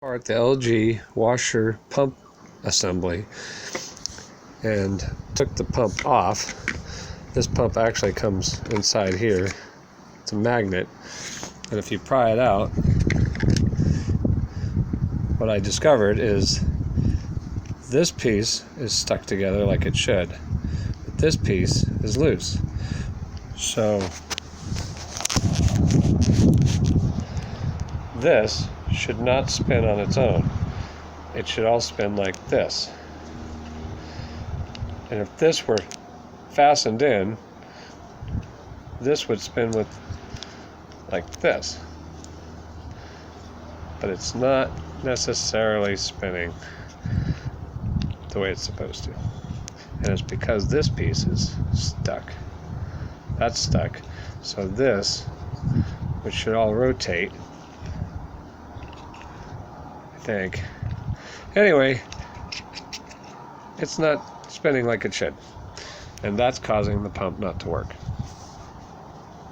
Apart the LG washer pump assembly and took the pump off. This pump actually comes inside here. It's a magnet, and if you pry it out, what I discovered is this piece is stuck together like it should, but this piece is loose. So this should not spin on its own. It should all spin like this. And if this were fastened in, this would spin with like this. But it's not necessarily spinning the way it's supposed to. And it's because this piece is stuck. That's stuck. So this, which should all rotate, I think. Anyway, it's not spinning like it should. And that's causing the pump not to work.